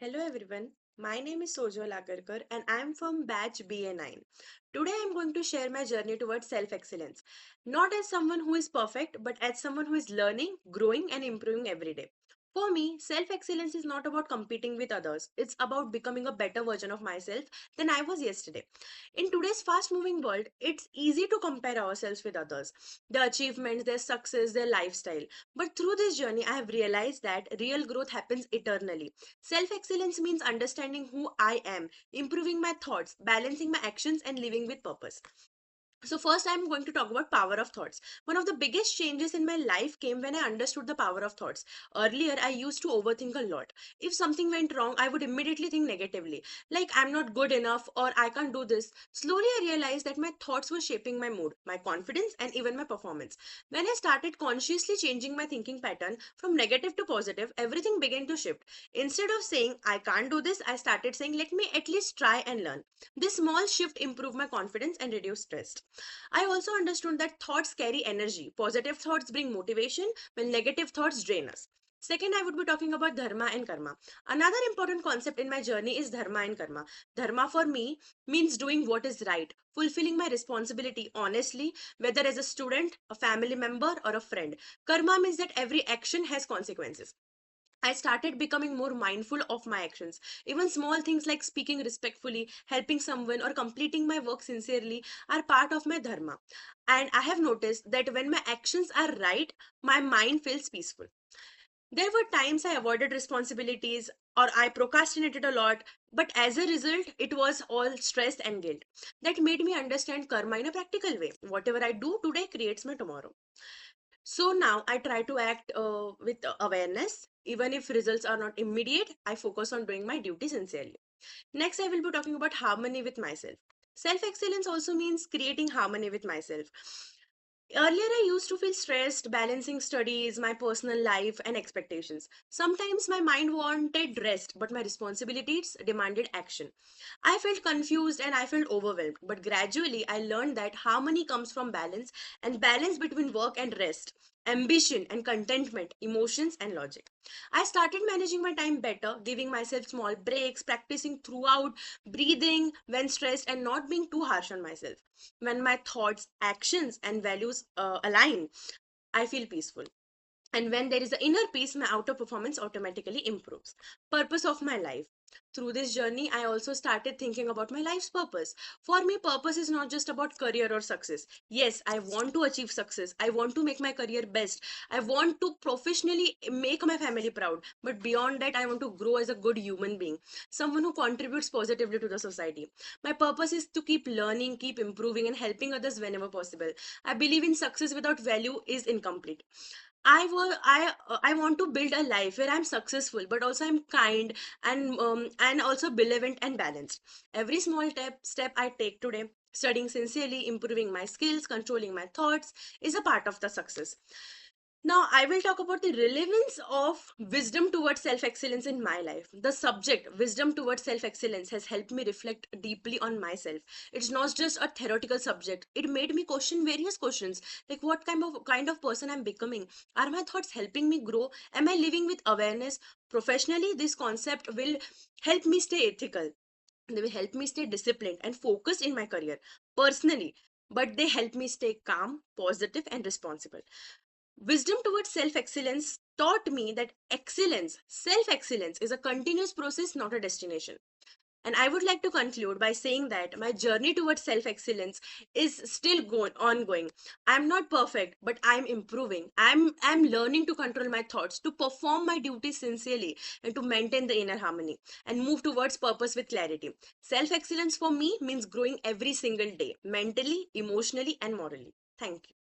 Hello everyone, my name is Sojo Lagarkar and I am from batch BA9. Today I am going to share my journey towards self excellence, not as someone who is perfect, but as someone who is learning, growing, and improving every day. For me, self excellence is not about competing with others, it's about becoming a better version of myself than I was yesterday. In today's fast moving world, it's easy to compare ourselves with others, their achievements, their success, their lifestyle. But through this journey, I have realized that real growth happens eternally. Self excellence means understanding who I am, improving my thoughts, balancing my actions, and living with purpose. So, first, I'm going to talk about power of thoughts. One of the biggest changes in my life came when I understood the power of thoughts. Earlier, I used to overthink a lot. If something went wrong, I would immediately think negatively, like I'm not good enough or I can't do this. Slowly, I realized that my thoughts were shaping my mood, my confidence, and even my performance. When I started consciously changing my thinking pattern from negative to positive, everything began to shift. Instead of saying, I can't do this, I started saying, let me at least try and learn. This small shift improved my confidence and reduced stress. I also understood that thoughts carry energy. Positive thoughts bring motivation, while negative thoughts drain us. Second, I would be talking about dharma and karma. Another important concept in my journey is dharma and karma. Dharma for me means doing what is right, fulfilling my responsibility honestly, whether as a student, a family member, or a friend. Karma means that every action has consequences. I started becoming more mindful of my actions. Even small things like speaking respectfully, helping someone, or completing my work sincerely are part of my dharma. And I have noticed that when my actions are right, my mind feels peaceful. There were times I avoided responsibilities or I procrastinated a lot, but as a result, it was all stress and guilt. That made me understand karma in a practical way. Whatever I do today creates my tomorrow. So now I try to act with awareness. Even if results are not immediate, I focus on doing my duty sincerely. Next, I will be talking about harmony with myself. Self excellence also means creating harmony with myself. Earlier, I used to feel stressed balancing studies, my personal life, and expectations. Sometimes my mind wanted rest, but my responsibilities demanded action. I felt confused and I felt overwhelmed, but gradually I learned that harmony comes from balance and balance between work and rest, ambition and contentment, emotions and logic. I started managing my time better, giving myself small breaks, practicing throughout, breathing when stressed, and not being too harsh on myself. When my thoughts, actions, and values align, I feel peaceful. And when there is an inner peace, my outer performance automatically improves. Purpose of my life. Through this journey, I also started thinking about my life's purpose. For me, purpose is not just about career or success. Yes, I want to achieve success. I want to make my career best. I want to professionally make my family proud. But beyond that, I want to grow as a good human being, someone who contributes positively to the society. My purpose is to keep learning, keep improving, and helping others whenever possible. I believe in success without value is incomplete. I want to build a life where I'm successful, but also I'm kind and also benevolent and balanced. Every small step I take today, studying sincerely, improving my skills, controlling my thoughts, is a part of the success. Now, I will talk about the relevance of wisdom towards self excellence in my life. The subject, wisdom towards self excellence, has helped me reflect deeply on myself. It's not just a theoretical subject, it made me question various questions like what kind of person I'm becoming. Are my thoughts helping me grow? Am I living with awareness? Professionally, this concept will help me stay ethical. They will help me stay disciplined and focused in my career. Personally, but they help me stay calm, positive, and responsible. Wisdom towards self excellence taught me that self excellence, is a continuous process, not a destination. And I would like to conclude by saying that my journey towards self excellence is still ongoing. I'm not perfect, but I'm improving. I'm learning to control my thoughts, to perform my duties sincerely, and to maintain the inner harmony and move towards purpose with clarity. Self excellence for me means growing every single day, mentally, emotionally, and morally. Thank you.